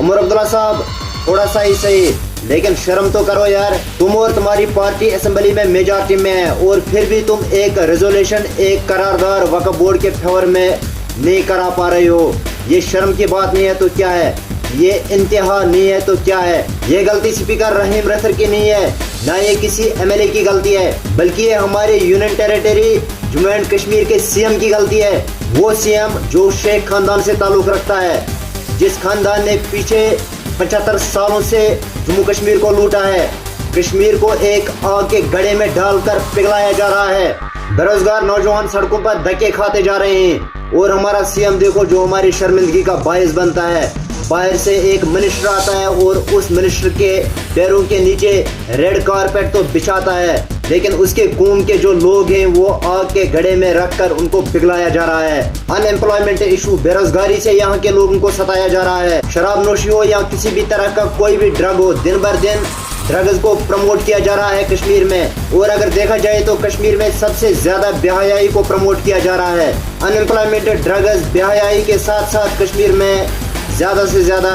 उमर अब्दुल्ला साहब थोड़ा सा ही सही, लेकिन शर्म तो करो यार। तुम और तुम्हारी पार्टी असेंबली में मेजॉरिटी में है और फिर भी तुम एक रेजोल्यूशन, एक करारदार वक्फ बोर्ड के फेवर में नहीं करा पा रहे हो। ये शर्म की बात नहीं है तो क्या है, ये इंतहा नहीं है तो क्या है। ये गलती स्पीकर रहीम रैथर की नहीं है, ना ये किसी एमएलए की गलती है, बल्कि ये हमारे union territory Jammu and Kashmir के सीएम की गलती है। वो सीएम जो शेख खानदान से ताल्लुक रखता है, जिस खानदान ने पीछे 75 सालों से जम्मू कश्मीर को लूटा है। कश्मीर को एक आग के गड़े में डालकर पिघलाया जा रहा है। बेरोजगार नौजवान सड़कों पर धक्के खाते जा रहे हैं और हमारा सीएम देखो जो हमारी शर्मिंदगी का बायस बनता है। बाहर से एक मिनिस्टर आता है और उस मिनिस्टर के पैरों के नीचे रेड कारपेट तो बिछाता है, लेकिन उसके कौम के जो लोग हैं वो आग के घड़े में रखकर उनको पिघलाया जा रहा है। अनएम्प्लॉयमेंट इशू, बेरोजगारी से यहाँ के लोगों को सताया जा रहा है। शराब नोशी हो या किसी भी तरह का कोई भी ड्रग हो, दिन भर दिन ड्रग्स को प्रमोट किया जा रहा है कश्मीर में। और अगर देखा जाए तो कश्मीर में सबसे ज्यादा बेहयाई को प्रमोट किया जा रहा है। अनएम्प्लॉयमेंट, ड्रग्स, बेहयाई के साथ साथ कश्मीर में ज्यादा से ज्यादा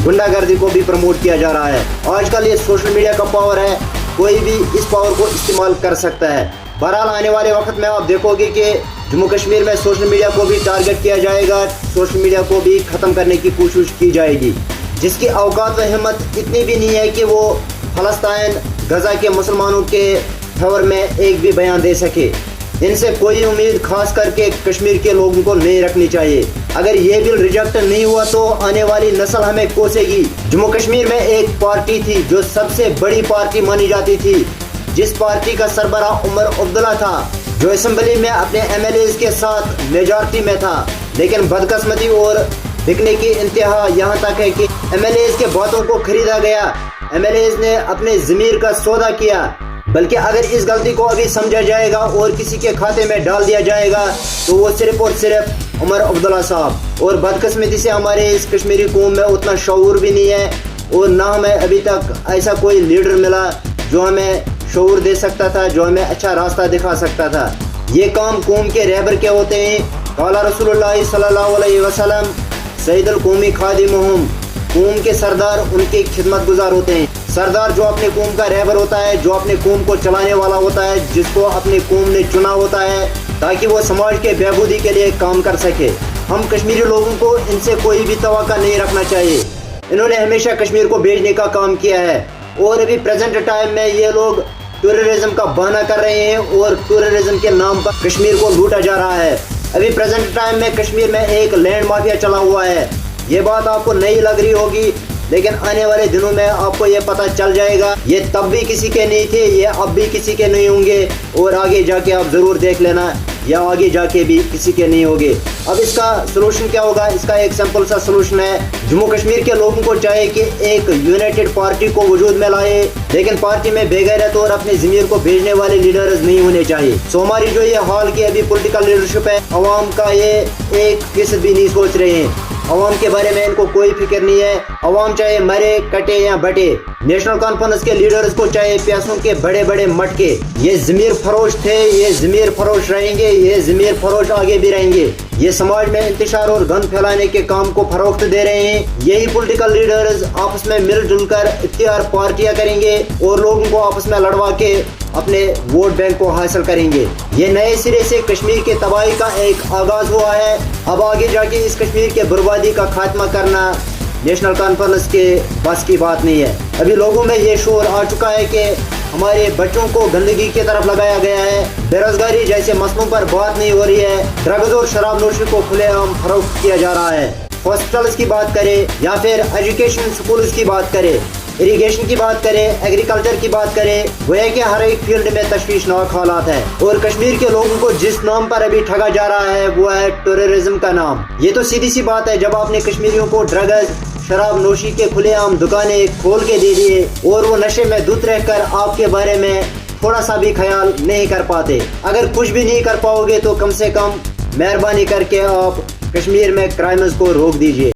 गुंडागर्दी को भी प्रमोट किया जा रहा है। आजकल ये सोशल मीडिया का पावर है, कोई भी इस पावर को इस्तेमाल कर सकता है। बहरहाल आने वाले वक्त में आप देखोगे कि जम्मू कश्मीर में सोशल मीडिया को भी टारगेट किया जाएगा, सोशल मीडिया को भी खत्म करने की कोशिश की जाएगी, जिसकी औकात व हिम्मत इतनी भी नहीं है कि वो फलस्तीन, गजा के मुसलमानों के फेवर में एक भी बयान दे सके। इनसे कोई उम्मीद खास करके कश्मीर के लोगों को नहीं रखनी चाहिए। अगर ये बिल रिजेक्ट नहीं हुआ तो आने वाली नस्ल हमें कोसेगी। जम्मू कश्मीर में एक पार्टी थी जो सबसे बड़ी पार्टी मानी जाती थी, जिस पार्टी का सरबराह उमर अब्दुल्ला था, जो असेंबली में अपने एमएलए के साथ मेजॉरिटी में था। लेकिन बदकिस्मती और बिकने की इंतहा यहाँ तक है कि एमएलए के बातों को खरीदा गया, एमएलए ने अपने ज़मीर का सौदा किया। बल्कि अगर इस गलती को अभी समझा जाएगा और किसी के खाते में डाल दिया जाएगा तो वो सिर्फ और सिर्फ उमर अब्दुल्ला साहब। और बदकिस्मती से हमारे इस कश्मीरी कौम में उतना शऊर भी नहीं है और ना हमें अभी तक ऐसा कोई लीडर मिला जो हमें शऊर दे सकता था, जो हमें अच्छा रास्ता दिखा सकता था। ये काम कौम के रहबर के होते हैं। काला रसूलुल्लाह सल्लल्लाहु अलैहि वसल्लम सैयदुल कौमी खादिमुहुम, कौम के सरदार उनके खिदमत गुजार होते हैं। सरदार जो अपने कौम का रहबर होता है, जो अपने कौम को चलाने वाला होता है, जिसको अपनी कौम ने चुना होता है ताकि वो समाज के बहबूदी के लिए काम कर सके। हम कश्मीरी लोगों को इनसे कोई भी तवक्को नहीं रखना चाहिए। इन्होंने हमेशा कश्मीर को भेजने का काम किया है और अभी प्रेजेंट टाइम में ये लोग टेररिज्म का बहाना कर रहे हैं और टेररिज्म के नाम पर कश्मीर को लूटा जा रहा है। अभी प्रेजेंट टाइम में कश्मीर में एक लैंड माफिया चला हुआ है। ये बात आपको नहीं लग रही होगी, लेकिन आने वाले दिनों में आपको ये पता चल जाएगा। ये तब भी किसी के नहीं थे, ये अब भी किसी के नहीं होंगे और आगे जाके आप जरूर देख लेना, या आगे जाके भी किसी के नहीं होंगे। अब इसका सलूशन क्या होगा? इसका एक सिंपल सा सलूशन है। जम्मू कश्मीर के लोगों को चाहिए कि एक यूनाइटेड पार्टी को वजूद में लाए, लेकिन पार्टी में बेगैरत और अपने ज़मीर को भेजने वाले लीडर्स नहीं होने चाहिए। सो हमारी जो ये हाल की अभी पॉलिटिकल लीडरशिप है, अवाम का ये 1% भी नहीं सोच रहे हैं। अवाम के बारे में इनको कोई फिक्र नहीं है। अवाम चाहे मरे, कटे या बटे, नेशनल कॉन्फ्रेंस के लीडर्स को चाहे पैसों के बड़े बड़े मटके। ये ज़मीर फरोश थे, ये ज़मीर फरोश रहेंगे, ये ज़मीर फरोश आगे भी रहेंगे। ये समाज में इंतशार और गंद फैलाने के काम को फरोख्त दे रहे हैं। यही पॉलिटिकल लीडर्स आपस में मिलजुल कर इख्तियार पार्टियां करेंगे और लोगों को आपस में लड़वा के अपने वोट बैंक को हासिल करेंगे। ये नए सिरे से कश्मीर के तबाही का एक आगाज हुआ है। अब आगे जाके इस कश्मीर के बर्बादी का खात्मा करना नेशनल कॉन्फ्रेंस के बस की बात नहीं है। अभी लोगों में ये शोर आ चुका है कि हमारे बच्चों को गंदगी की तरफ लगाया गया है। बेरोजगारी जैसे मसलों पर बात नहीं हो रही है। ड्रग्स और शराब नोशी को खुलेआम फरोख्त किया जा रहा है। हॉस्पिटल्स की बात करें या फिर एजुकेशन स्कूल्स की बात करें, इरिगेशन की बात करें, एग्रीकल्चर की बात करें, गोया कि हर एक फील्ड में तशवीशनाक हालात है। और कश्मीर के लोगों को जिस नाम पर अभी ठगा जा रहा है वो है टेररिज्म का नाम। ये तो सीधी सी बात है, जब आपने कश्मीरियों को ड्रग्स, शराब नोशी के खुलेआम दुकानें खोल के दे दिए और वो नशे में धुत रहकर आपके बारे में थोड़ा सा भी ख्याल नहीं कर पाते। अगर कुछ भी नहीं कर पाओगे तो कम से कम मेहरबानी करके आप कश्मीर में क्राइम्स को रोक दीजिए।